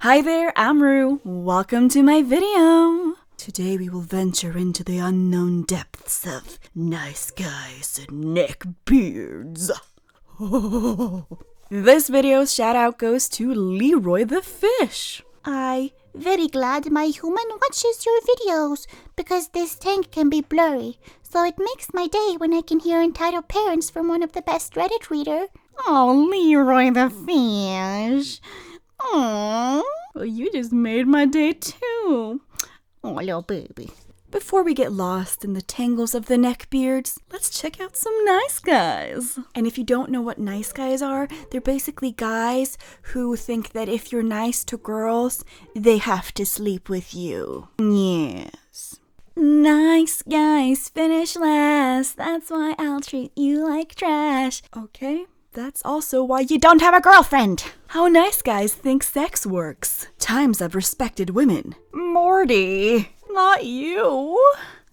Hi there, I'm Roux. Welcome to my video. Today we will venture into the unknown depths of nice guys and neckbeards. This video's shout out goes to Leroy the Fish. I very glad my human watches your videos because this tank can be blurry, so it makes my day when I can hear entitled parents from one of the best Reddit reader. Oh, Leroy the Fish. Aww. Well, you just made my day too. Oh, little baby. Before we get lost in the tangles of the neckbeards, let's check out some nice guys. And if you don't know what nice guys are, they're basically guys who think that if you're nice to girls, they have to sleep with you. Yes. Nice guys finish last. That's why I'll treat you like trash. Okay. That's also why you don't have a girlfriend. How nice guys think sex works. Times I've respected women. Marty, not you.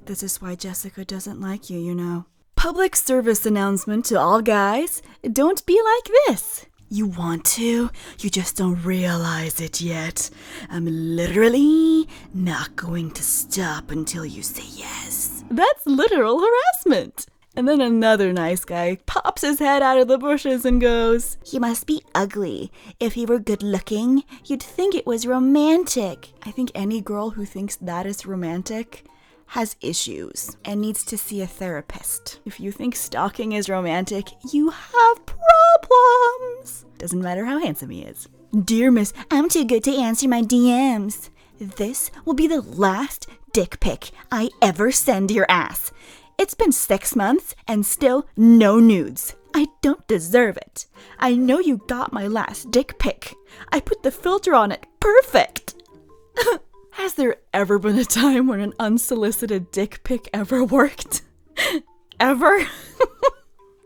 This is why Jessica doesn't like you, you know. Public service announcement to all guys. Don't be like this. You want to, you just don't realize it yet. I'm literally not going to stop until you say yes. That's literal harassment. And then another nice guy pops his head out of the bushes and goes, He must be ugly. If he were good looking, you'd think it was romantic. I think any girl who thinks that is romantic has issues and needs to see a therapist. If you think stalking is romantic, you have problems. Doesn't matter how handsome he is. Dear Miss, I'm too good to answer my DMs. This will be the last dick pic I ever send your ass. It's been 6 months and still no nudes. I don't deserve it. I know you got my last dick pic. I put the filter on it. Perfect. Has there ever been a time when an unsolicited dick pic ever worked? Ever?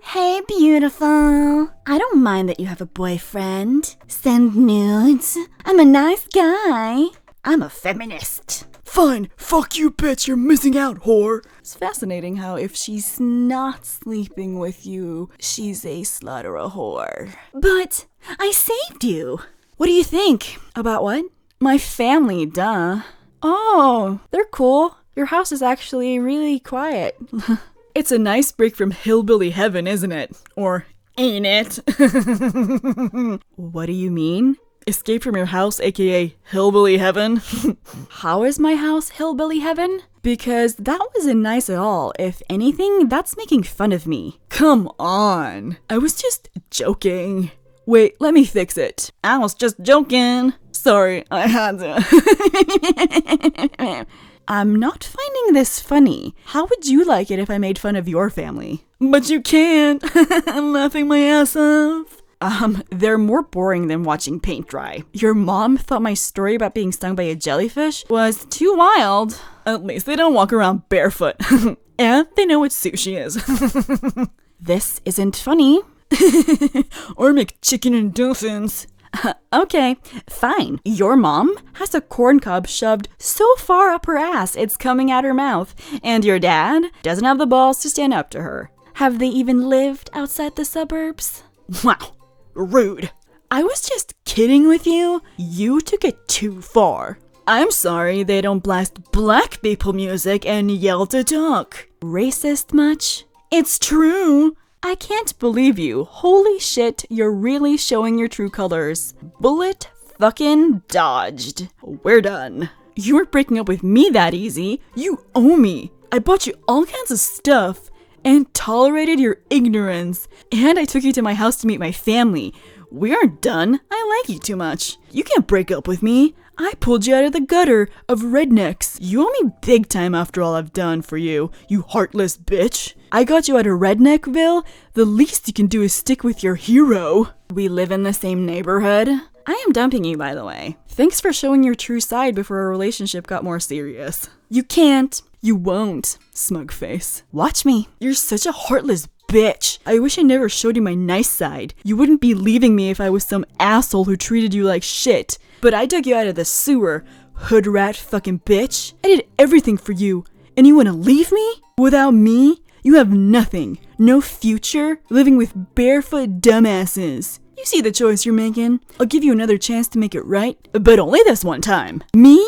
Hey, beautiful. I don't mind that you have a boyfriend. Send nudes. I'm a nice guy. I'm a feminist. Fine, fuck you, bitch, you're missing out, whore. It's fascinating how if she's not sleeping with you, she's a slut or a whore. But I saved you. What do you think? About what? My family, duh. Oh, they're cool. Your house is actually really quiet. It's a nice break from hillbilly heaven, isn't it? Or ain't it? What do you mean? Escape from your house, aka hillbilly heaven? How is my house hillbilly heaven? Because that wasn't nice at all. If anything, that's making fun of me. Come on. I was just joking. Wait, let me fix it. I was just joking. Sorry, I had to. I'm not finding this funny. How would you like it if I made fun of your family? But you can't. I'm laughing my ass off. They're more boring than watching paint dry. Your mom thought my story about being stung by a jellyfish was too wild. At least they don't walk around barefoot. And they know what sushi is. This isn't funny. Or make chicken and dolphins. Okay, fine. Your mom has a corn cob shoved so far up her ass it's coming out her mouth. And your dad doesn't have the balls to stand up to her. Have they even lived outside the suburbs? Wow. Rude. I was just kidding with you. You took it too far. I'm sorry they don't blast black people music and yell to talk. Racist much? It's true. I can't believe you. Holy shit, you're really showing your true colors. Bullet fucking dodged. We're done. You weren't breaking up with me that easy. You owe me. I bought you all kinds of stuff and tolerated your ignorance. And I took you to my house to meet my family. We aren't done. I like you too much. You can't break up with me. I pulled you out of the gutter of rednecks. You owe me big time after all I've done for you, you heartless bitch. I got you out of Redneckville. The least you can do is stick with your hero. We live in the same neighborhood. I am dumping you, by the way. Thanks for showing your true side before our relationship got more serious. You can't. You won't, smug face. Watch me. You're such a heartless bitch. I wish I never showed you my nice side. You wouldn't be leaving me if I was some asshole who treated you like shit. But I dug you out of the sewer, hood rat fucking bitch. I did everything for you. And you wanna leave me? Without me, You have nothing. No future, living with barefoot dumbasses. You see the choice you're making? I'll give you another chance to make it right, but only this one time. Me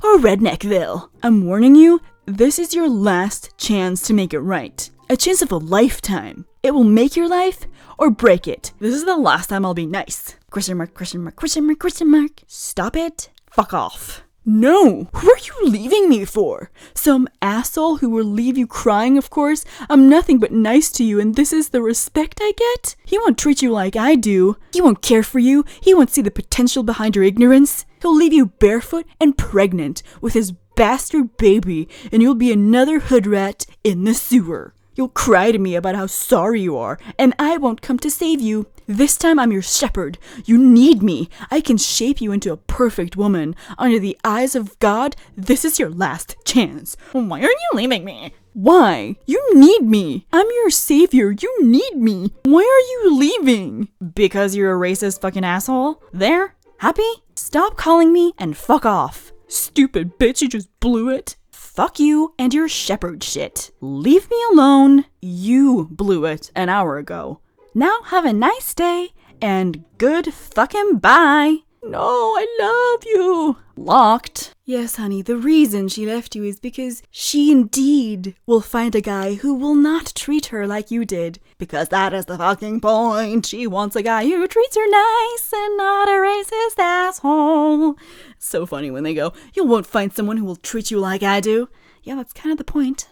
or Redneckville? I'm warning you, this is your last chance to make it right. A chance of a lifetime. It will make your life or break it. This is the last time I'll be nice. Question mark, question mark, question mark, question mark. Stop it. Fuck off. No! Who are you leaving me for? Some asshole who will leave you crying, of course? I'm nothing but nice to you, and this is the respect I get? He won't treat you like I do. He won't care for you. He won't see the potential behind your ignorance. He'll leave you barefoot and pregnant with his bastard baby, and you'll be another hood rat in the sewer. You'll cry to me about how sorry you are, and I won't come to save you. This time I'm your shepherd. You need me. I can shape you into a perfect woman. Under the eyes of God, this is your last chance. Why aren't you leaving me? Why? You need me. I'm your savior. You need me. Why are you leaving? Because you're a racist fucking asshole? There? Happy? Stop calling me and fuck off. Stupid bitch, you just blew it. Fuck you and your shepherd shit. Leave me alone. You blew it an hour ago. Now have a nice day and good fucking bye. No, I love you. Locked. Yes, honey, the reason she left you is because she indeed will find a guy who will not treat her like you did. Because that is the fucking point. She wants a guy who treats her nice and not a racist asshole. So funny when they go, you won't find someone who will treat you like I do. Yeah, that's kind of the point.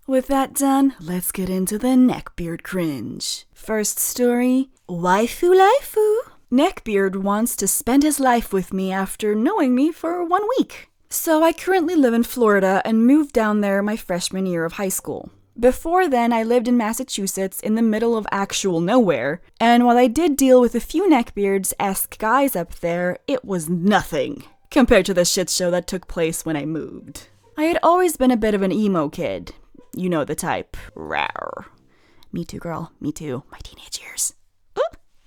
With that done, let's get into the neckbeard cringe. First story, waifu laifu. Neckbeard wants to spend his life with me after knowing me for 1 week. So I currently live in Florida and moved down there my freshman year of high school. Before then, I lived in Massachusetts in the middle of actual nowhere, and while I did deal with a few neckbeards-esque guys up there, it was nothing compared to the shit show that took place when I moved. I had always been a bit of an emo kid. You know the type. Rawr. Me too, girl. Me too. My teenage years.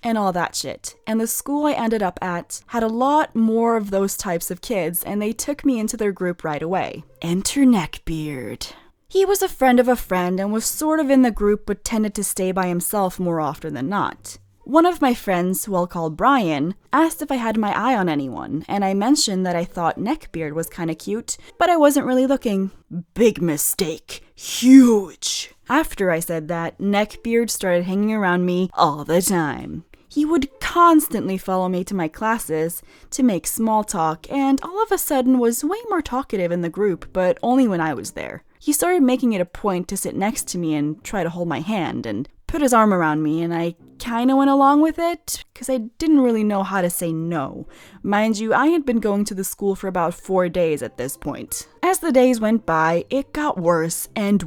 And all that shit. And the school I ended up at had a lot more of those types of kids, and they took me into their group right away. Enter Neckbeard. He was a friend of a friend and was sort of in the group but tended to stay by himself more often than not. One of my friends, who I'll call Brian, asked if I had my eye on anyone, and I mentioned that I thought Neckbeard was kinda cute, but I wasn't really looking. Big mistake. Huge. After I said that, Neckbeard started hanging around me all the time. He would constantly follow me to my classes to make small talk, and all of a sudden was way more talkative in the group, but only when I was there. He started making it a point to sit next to me and try to hold my hand and put his arm around me, and I kinda went along with it, because I didn't really know how to say no. Mind you, I had been going to the school for about 4 days at this point. As the days went by, it got worse, and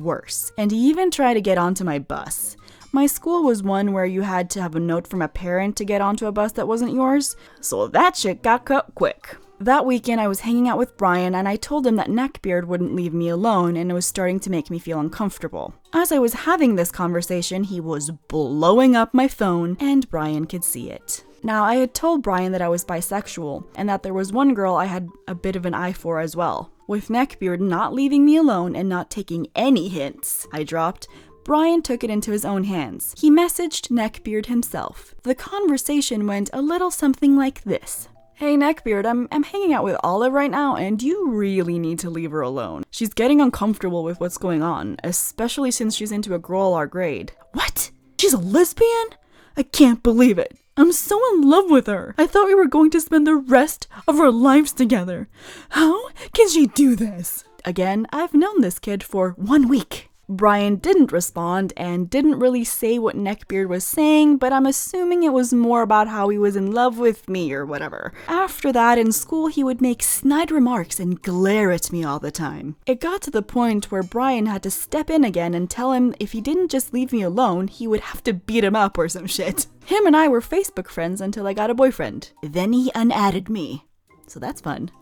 he even tried to get onto my bus. My school was one where you had to have a note from a parent to get onto a bus that wasn't yours, so that shit got cut quick. That weekend I was hanging out with Brian and I told him that Neckbeard wouldn't leave me alone and it was starting to make me feel uncomfortable. As I was having this conversation, he was blowing up my phone and Brian could see it. Now, I had told Brian that I was bisexual and that there was one girl I had a bit of an eye for as well. With Neckbeard not leaving me alone and not taking any hints I dropped, Brian took it into his own hands. He messaged Neckbeard himself. The conversation went a little something like this. Hey Neckbeard, I'm hanging out with Olive right now and you really need to leave her alone. She's getting uncomfortable with what's going on, especially since she's into a girl our grade. What? She's a lesbian? I can't believe it. I'm so in love with her. I thought we were going to spend the rest of our lives together. How can she do this? Again, I've known this kid for 1 week. Brian didn't respond and didn't really say what Neckbeard was saying, but I'm assuming it was more about how he was in love with me or whatever. After that, in school, he would make snide remarks and glare at me all the time. It got to the point where Brian had to step in again and tell him if he didn't just leave me alone, he would have to beat him up or some shit. Him and I were Facebook friends until I got a boyfriend. Then he unadded me. So that's fun.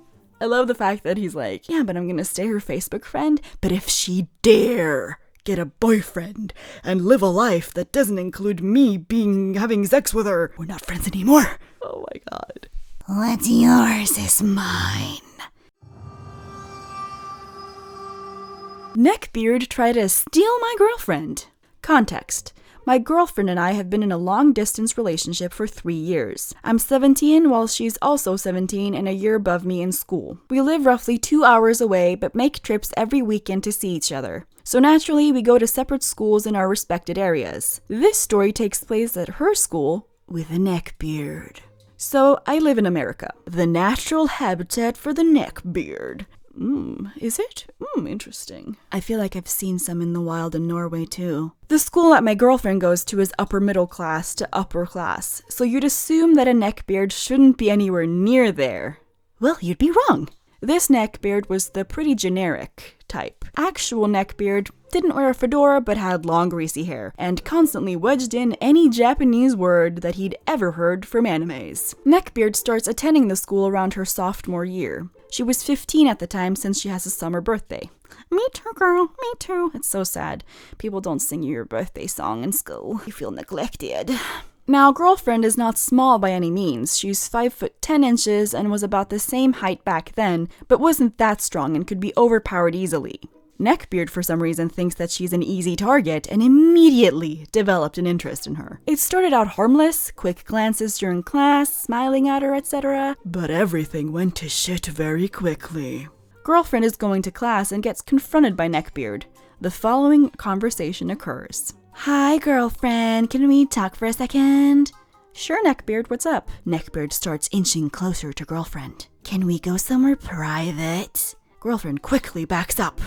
I love the fact that he's like, yeah, but I'm gonna stay her Facebook friend, but if she dare get a boyfriend and live a life that doesn't include me having sex with her, we're not friends anymore. Oh my god. What's yours is mine. Neckbeard tried to steal my girlfriend. Context. My girlfriend and I have been in a long-distance relationship for 3 years. I'm 17 while she's also 17 and a year above me in school. We live roughly 2 hours away but make trips every weekend to see each other. So naturally, we go to separate schools in our respected areas. This story takes place at her school with a neckbeard. So I live in America, the natural habitat for the neckbeard. Is it? Interesting. I feel like I've seen some in the wild in Norway too. The school that my girlfriend goes to is upper middle class to upper class, so you'd assume that a neckbeard shouldn't be anywhere near there. Well, you'd be wrong. This neckbeard was the pretty generic type. Actual neckbeard didn't wear a fedora but had long greasy hair, and constantly wedged in any Japanese word that he'd ever heard from animes. Neckbeard starts attending the school around her sophomore year. She was 15 at the time since she has a summer birthday. Me too, girl, me too. It's so sad. People don't sing you your birthday song in school. You feel neglected. Now, girlfriend is not small by any means. She's 5'10" and was about the same height back then, but wasn't that strong and could be overpowered easily. Neckbeard, for some reason, thinks that she's an easy target and immediately developed an interest in her. It started out harmless, quick glances during class, smiling at her, etc. But everything went to shit very quickly. Girlfriend is going to class and gets confronted by Neckbeard. The following conversation occurs. Hi, girlfriend. Can we talk for a second? Sure, Neckbeard. What's up? Neckbeard starts inching closer to girlfriend. Can we go somewhere private? Girlfriend quickly backs up.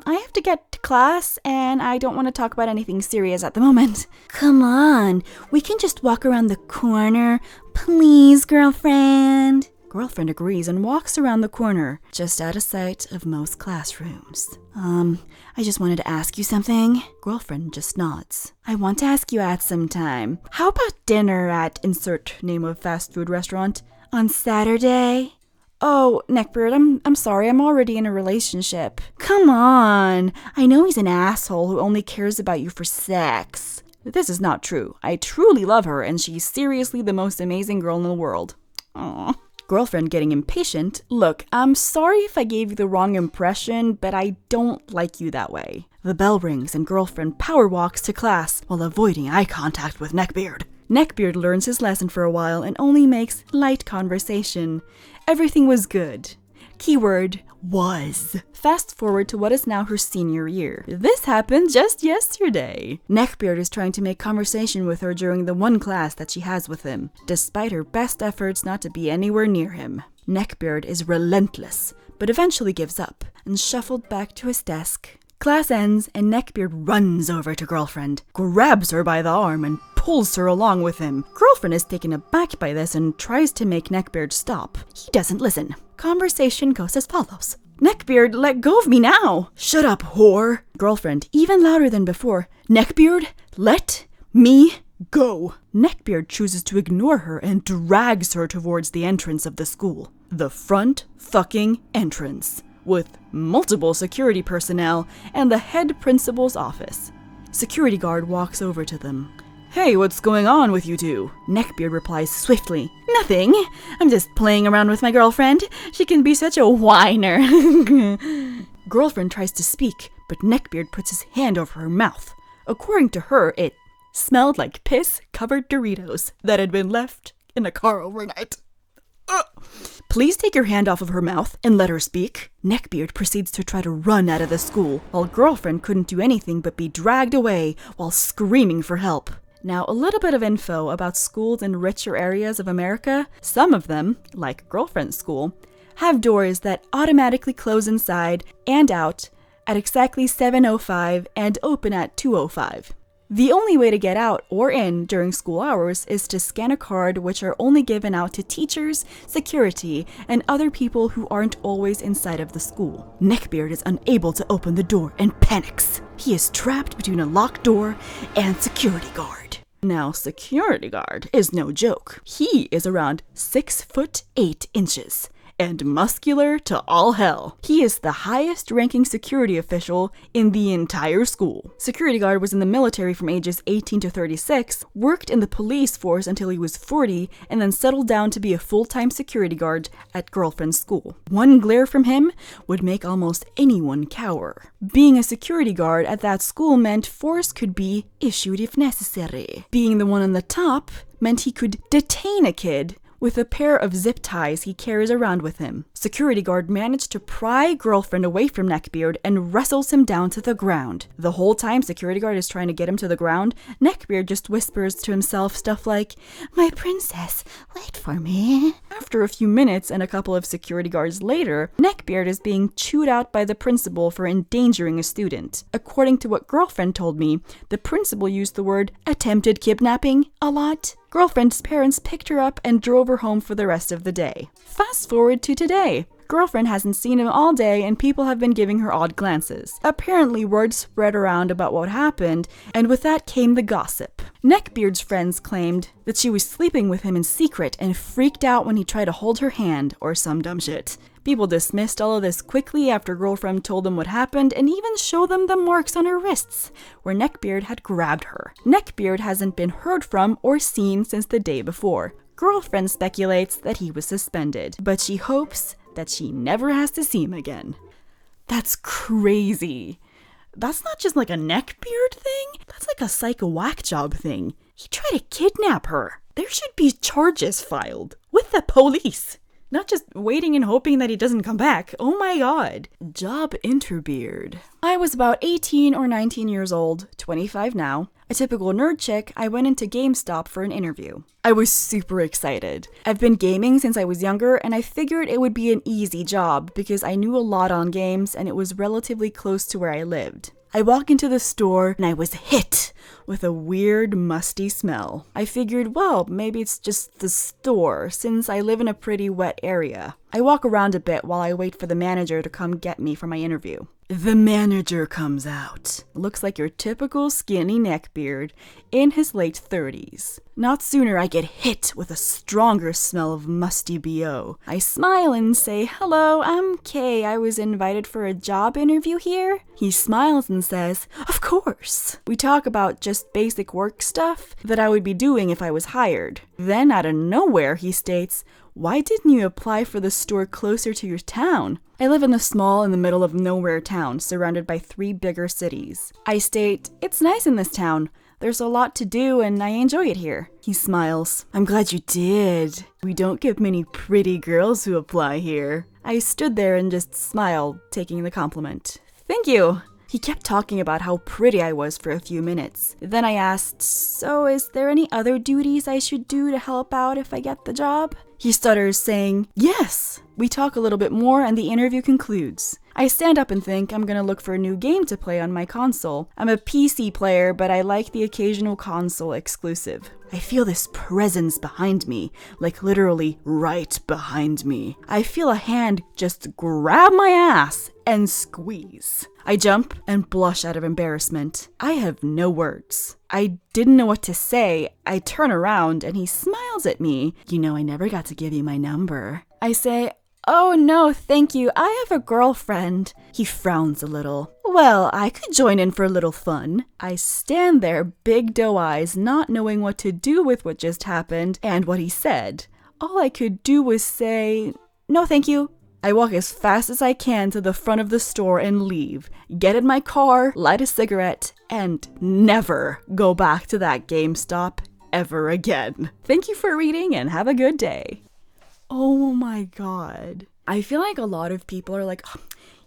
I have to get to class, and I don't want to talk about anything serious at the moment. Come on, we can just walk around the corner. Please, girlfriend. Girlfriend agrees and walks around the corner, just out of sight of most classrooms. I just wanted to ask you something. Girlfriend just nods. I want to ask you out sometime. How about dinner at insert name of fast food restaurant on Saturday? Oh, Neckbeard, I'm sorry, I'm already in a relationship. Come on, I know he's an asshole who only cares about you for sex. This is not true. I truly love her, and she's seriously the most amazing girl in the world. Aww. Girlfriend getting impatient. Look, I'm sorry if I gave you the wrong impression, but I don't like you that way. The bell rings and girlfriend power walks to class while avoiding eye contact with Neckbeard. Neckbeard learns his lesson for a while and only makes light conversation. Everything was good. Keyword, was. Fast forward to what is now her senior year. This happened just yesterday. Neckbeard is trying to make conversation with her during the one class that she has with him, despite her best efforts not to be anywhere near him. Neckbeard is relentless, but eventually gives up and shuffled back to his desk. Class ends and Neckbeard runs over to girlfriend, grabs her by the arm and pulls her along with him. Girlfriend is taken aback by this and tries to make Neckbeard stop. He doesn't listen. Conversation goes as follows. Neckbeard, let go of me now! Shut up, whore! Girlfriend, even louder than before. Neckbeard, let me go! Neckbeard chooses to ignore her and drags her towards the entrance of the school. The front fucking entrance, with multiple security personnel and the head principal's office. Security guard walks over to them. Hey, what's going on with you two? Neckbeard replies swiftly. Nothing. I'm just playing around with my girlfriend. She can be such a whiner. Girlfriend tries to speak, but Neckbeard puts his hand over her mouth. According to her, it smelled like piss-covered Doritos that had been left in a car overnight. Please take your hand off of her mouth and let her speak. Neckbeard proceeds to try to run out of the school, while girlfriend couldn't do anything but be dragged away while screaming for help. Now, a little bit of info about schools in richer areas of America. Some of them, like girlfriend's school, have doors that automatically close inside and out at exactly 7:05 and open at 2:05. The only way to get out or in during school hours is to scan a card, which are only given out to teachers, security, and other people who aren't always inside of the school. Neckbeard is unable to open the door and panics. He is trapped between a locked door and security guard. Now, security guard is no joke. He is around 6'8" and muscular to all hell. He is the highest ranking security official in the entire school. Security guard was in the military from ages 18 to 36, worked in the police force until he was 40, and then settled down to be a full-time security guard at girlfriend's school. One glare from him would make almost anyone cower. Being a security guard at that school meant force could be issued if necessary. Being the one on the top meant he could detain a kid with a pair of zip ties he carries around with him. Security guard managed to pry girlfriend away from Neckbeard and wrestles him down to the ground. The whole time security guard is trying to get him to the ground, Neckbeard just whispers to himself stuff like, "My princess, wait for me." After a few minutes and a couple of security guards later, Neckbeard is being chewed out by the principal for endangering a student. According to what girlfriend told me, the principal used the word attempted kidnapping a lot. Girlfriend's parents picked her up and drove her home for the rest of the day. Fast forward to today. Girlfriend hasn't seen him all day and people have been giving her odd glances. Apparently word spread around about what happened, and with that came the gossip. Neckbeard's friends claimed that she was sleeping with him in secret and freaked out when he tried to hold her hand or some dumb shit. People dismissed all of this quickly after girlfriend told them what happened and even showed them the marks on her wrists, where Neckbeard had grabbed her. Neckbeard hasn't been heard from or seen since the day before. Girlfriend speculates that he was suspended, but she hopes that she never has to see him again. That's crazy. That's not just like a Neckbeard thing, that's like a psycho whack job thing. He tried to kidnap her. There should be charges filed with the police. Not just waiting and hoping that he doesn't come back. Oh my god. Job Interbeard. I was about 18 or 19 years old, 25 now. A typical nerd chick, I went into GameStop for an interview. I was super excited. I've been gaming since I was younger, and I figured it would be an easy job because I knew a lot on games and it was relatively close to where I lived. I walk into the store and I was hit with a weird musty smell. I figured, well, maybe it's just the store since I live in a pretty wet area. I walk around a bit while I wait for the manager to come get me for my interview. The manager comes out. Looks like your typical skinny neckbeard in his late 30s. Not sooner I get hit with a stronger smell of musty BO. I smile and say, "Hello, I'm Kay. I was invited for a job interview here." He smiles and says, "Of course." We talk about just basic work stuff that I would be doing if I was hired. Then out of nowhere he states, "Why didn't you apply for the store closer to your town?" I live in the small in the middle of nowhere town, surrounded by 3 bigger cities. I state, "It's nice in this town. There's a lot to do and I enjoy it here." He smiles. "I'm glad you did. We don't get many pretty girls who apply here." I stood there and just smiled, taking the compliment. "Thank you." He kept talking about how pretty I was for a few minutes. Then I asked, "So is there any other duties I should do to help out if I get the job?" He stutters, saying, "Yes." We talk a little bit more and the interview concludes. I stand up and think I'm gonna look for a new game to play on my console. I'm a PC player, but I like the occasional console exclusive. I feel this presence behind me, like literally right behind me. I feel a hand just grab my ass and squeeze. I jump and blush out of embarrassment. I have no words. I didn't know what to say. I turn around and he smiles at me. "You know, I never got to give you my number." I say, "Oh no, thank you. I have a girlfriend." He frowns a little. "Well, I could join in for a little fun." I stand there, big doe eyes, not knowing what to do with what just happened and what he said. All I could do was say, "No, thank you." I walk as fast as I can to the front of the store and leave, get in my car, light a cigarette, and never go back to that GameStop ever again. Thank you for reading and have a good day. Oh my god. I feel like a lot of people are like, "Oh,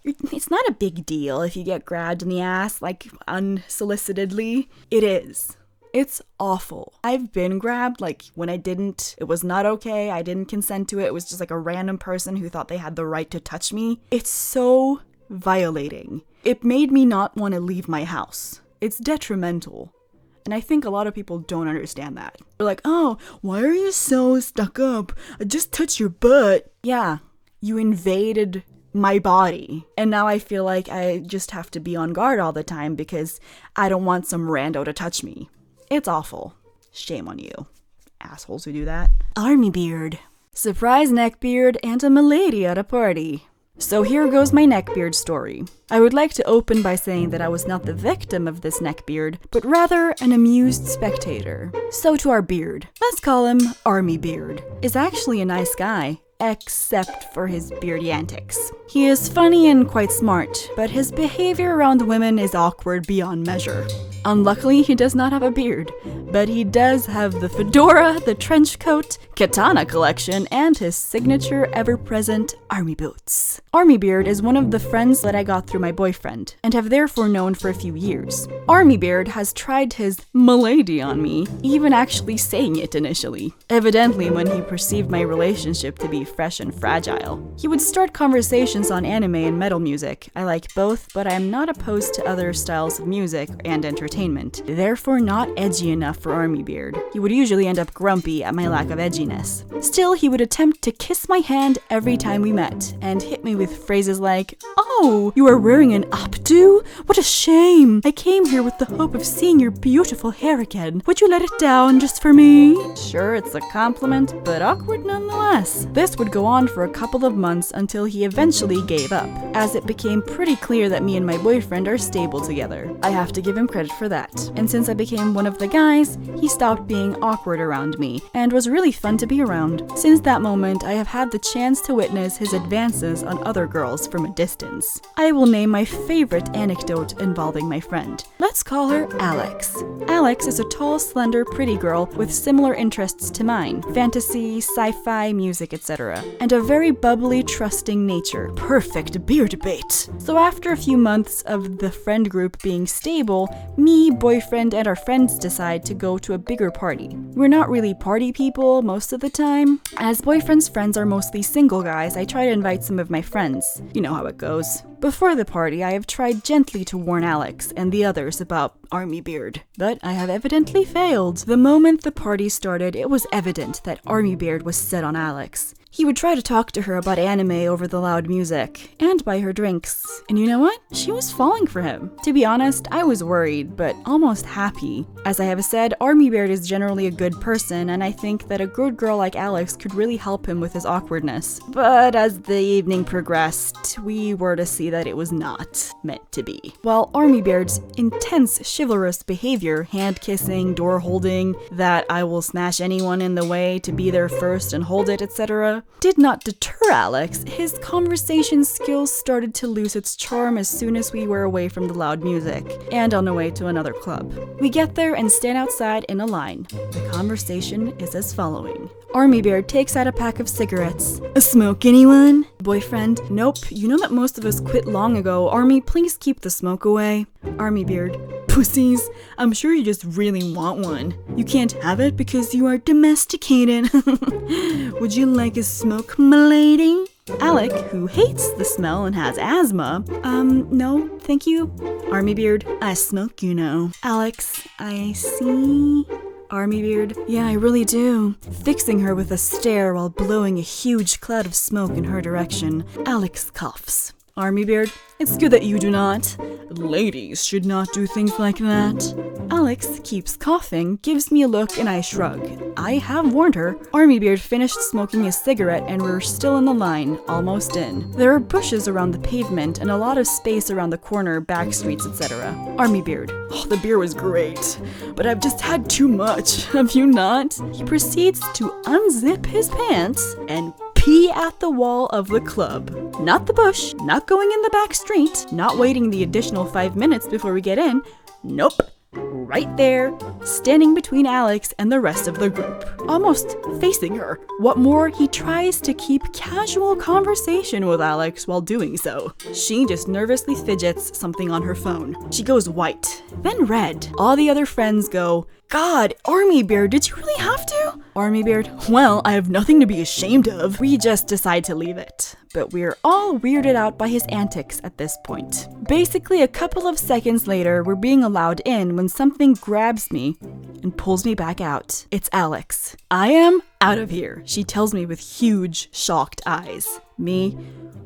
it's not a big deal if you get grabbed in the ass, like unsolicitedly." It is. It's awful. I've been grabbed, like when it was not okay, I didn't consent to it, it was just like a random person who thought they had the right to touch me. It's so violating. It made me not want to leave my house. It's detrimental. And I think a lot of people don't understand that. They're like, "Oh, why are you so stuck up? I just touched your butt." Yeah, you invaded my body. And now I feel like I just have to be on guard all the time because I don't want some rando to touch me. It's awful. Shame on you, assholes who do that. Army Beard. Surprise neckbeard and a milady at a party. So here goes my neckbeard story. I would like to open by saying that I was not the victim of this neckbeard, but rather an amused spectator. So to our beard, let's call him Army Beard, is actually a nice guy, except for his beardy antics. He is funny and quite smart, but his behavior around women is awkward beyond measure. Unluckily, he does not have a beard, but he does have the fedora, the trench coat, katana collection, and his signature ever-present army boots. Army Beard is one of the friends that I got through my boyfriend, and have therefore known for a few years. Army Beard has tried his milady on me, even actually saying it initially. Evidently, when he perceived my relationship to be fresh and fragile. He would start conversations on anime and metal music. I like both, but I am not opposed to other styles of music and entertainment, therefore not edgy enough for Army Beard. He would usually end up grumpy at my lack of edginess. Still, he would attempt to kiss my hand every time we met, and hit me with phrases like, "Oh, you are wearing an updo? What a shame! I came here with the hope of seeing your beautiful hair again. Would you let it down just for me?" Sure, it's a compliment, but awkward nonetheless. This would go on for a couple of months until he eventually gave up, as it became pretty clear that me and my boyfriend are stable together. I have to give him credit for that. And since I became one of the guys, he stopped being awkward around me, and was really fun to be around. Since that moment, I have had the chance to witness his advances on other girls from a distance. I will name my favorite anecdote involving my friend. Let's call her Alex. Alex is a tall, slender, pretty girl with similar interests to mine: fantasy, sci-fi, music, etc. And a very bubbly, trusting nature. Perfect beard bait. So after a few months of the friend group being stable, me, boyfriend, and our friends decide to go to a bigger party. We're not really party people most of the time. As boyfriend's friends are mostly single guys, I try to invite some of my friends. You know how it goes. Before the party, I have tried gently to warn Alex and the others about Army Beard, but I have evidently failed. The moment the party started, it was evident that Army Beard was set on Alex. He would try to talk to her about anime over the loud music, and buy her drinks. And you know what? She was falling for him. To be honest, I was worried, but almost happy. As I have said, Army Beard is generally a good person, and I think that a good girl like Alex could really help him with his awkwardness. But as the evening progressed, we were to see that it was not meant to be. While Army Beard's intense chivalrous behavior, hand-kissing, door-holding, that I will smash anyone in the way to be there first and hold it, etc., did not deter Alex, his conversation skills started to lose its charm as soon as we were away from the loud music, and on the way to another club. We get there and stand outside in a line. The conversation is as following. Army Beard takes out a pack of cigarettes. "A smoke, anyone?" Boyfriend: "Nope, you know that most of us quit long ago. Army, please keep the smoke away." Army Beard: "Pussies, I'm sure you just really want one. You can't have it because you are domesticated. Would you like a smoke, m'lady?" Alec, who hates the smell and has asthma: no, thank you." Army Beard: "I smoke, you know." Alex: "I see." Army Beard: "Yeah, I really do." Fixing her with a stare while blowing a huge cloud of smoke in her direction, Alex coughs. Army Beard: "It's good that you do not. Ladies should not do things like that." Alex keeps coughing, gives me a look, and I shrug. I have warned her. Army Beard finished smoking his cigarette, and we're still in the line, almost in. There are bushes around the pavement and a lot of space around the corner, back streets, etc. Army Beard: "Oh, the beer was great, but I've just had too much. Have you not?" He proceeds to unzip his pants and pee at the wall of the club. Not the bush, not going in the back street, not waiting the additional 5 minutes before we get in. Nope. Right there, standing between Alex and the rest of the group, almost facing her. What more, he tries to keep casual conversation with Alex while doing so. She just nervously fidgets something on her phone. She goes white, then red. All the other friends go, "God, Army Beard, did you really have to?" Army Beard: "Well, I have nothing to be ashamed of." We just decide to leave it, but we're all weirded out by his antics at this point. Basically, a couple of seconds later, we're being allowed in when something grabs me and pulls me back out. It's Alex. "I am out of here," she tells me with huge, shocked eyes. Me: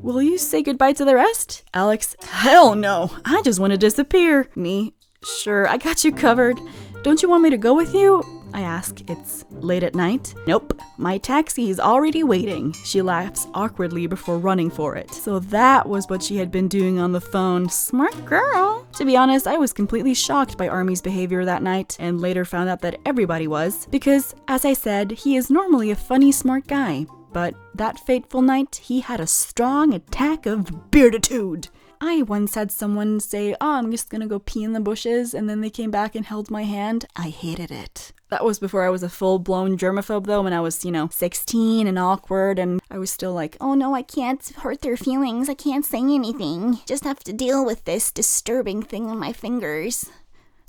"Will you say goodbye to the rest?" Alex: "Hell no, I just want to disappear." Me: "Sure, I got you covered. Don't you want me to go with you?" I ask. It's late at night. Nope, my taxi is already waiting. She laughs awkwardly before running for it. So that was what she had been doing on the phone. Smart girl. To be honest, I was completely shocked by Army's behavior that night, and later found out that everybody was, because, as I said, he is normally a funny, smart guy. But that fateful night, he had a strong attack of bearditude. I once had someone say, I'm just gonna go pee in the bushes, and then they came back and held my hand. I hated it. That was before I was a full-blown germaphobe, though, when I was, 16 and awkward, and I was still like, oh no, I can't hurt their feelings. I can't say anything. Just have to deal with this disturbing thing on my fingers.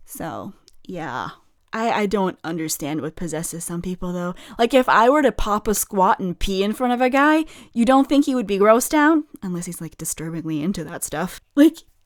So, yeah. I don't understand what possesses some people, though. Like, if I were to pop a squat and pee in front of a guy, you don't think he would be grossed out? Unless he's, disturbingly into that stuff.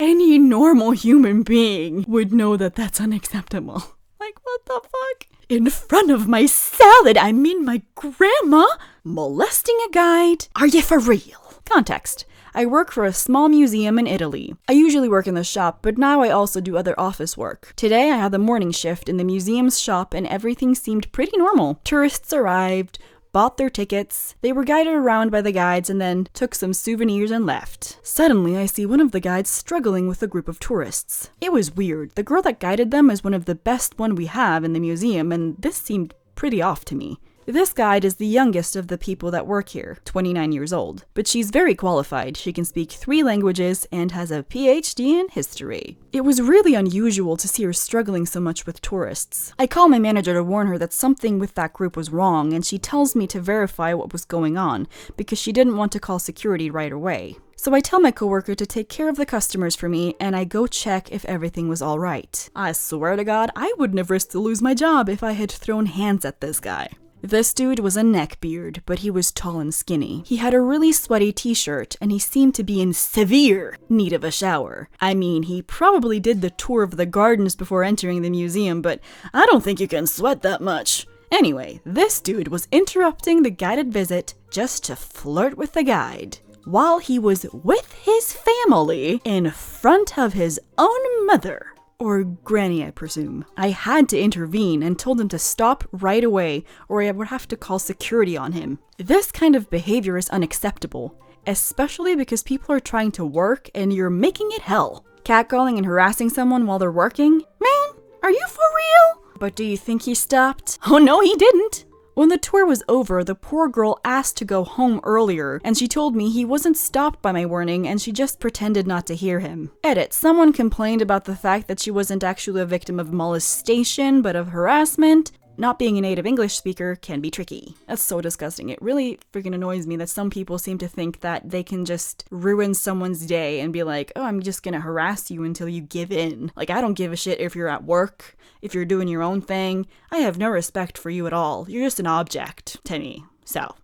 Any normal human being would know that that's unacceptable. What the fuck? In front of my salad, I mean my grandma? Molesting a guide? Are you for real? Context. I work for a small museum in Italy. I usually work in the shop, but now I also do other office work. Today I had the morning shift in the museum's shop and everything seemed pretty normal. Tourists arrived, bought their tickets, they were guided around by the guides and then took some souvenirs and left. Suddenly I see one of the guides struggling with a group of tourists. It was weird. The girl that guided them is one of the best one we have in the museum, and this seemed pretty off to me. This guide is the youngest of the people that work here, 29 years old, but she's very qualified. She can speak 3 languages and has a PhD in history. It was really unusual to see her struggling so much with tourists. I call my manager to warn her that something with that group was wrong, and she tells me to verify what was going on, because she didn't want to call security right away. So I tell my coworker to take care of the customers for me, and I go check if everything was all right. I swear to God, I wouldn't have risked to lose my job if I had thrown hands at this guy. This dude was a neckbeard, but he was tall and skinny. He had a really sweaty t-shirt, and he seemed to be in severe need of a shower. I mean, he probably did the tour of the gardens before entering the museum, but I don't think you can sweat that much. Anyway, this dude was interrupting the guided visit just to flirt with the guide, while he was with his family in front of his own mother. Or granny, I presume. I had to intervene and told him to stop right away, or I would have to call security on him. This kind of behavior is unacceptable, especially because people are trying to work and you're making it hell. Catcalling and harassing someone while they're working? Man, are you for real? But do you think he stopped? Oh no, he didn't! When the tour was over, the poor girl asked to go home earlier, and she told me he wasn't stopped by my warning and she just pretended not to hear him. Edit, someone complained about the fact that she wasn't actually a victim of molestation, but of harassment. Not being a native English speaker can be tricky. That's so disgusting. It really freaking annoys me that some people seem to think that they can just ruin someone's day and be like, oh, I'm just gonna harass you until you give in. I don't give a shit if you're at work, if you're doing your own thing. I have no respect for you at all. You're just an object to me. So,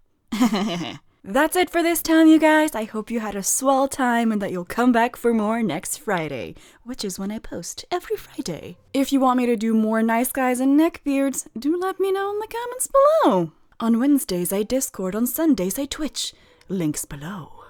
that's it for this time, you guys. I hope you had a swell time and that you'll come back for more next Friday, which is when I post every Friday. If you want me to do more Nice Guys and Neckbeards, do let me know in the comments below. On Wednesdays, I Discord. On Sundays, I Twitch. Links below.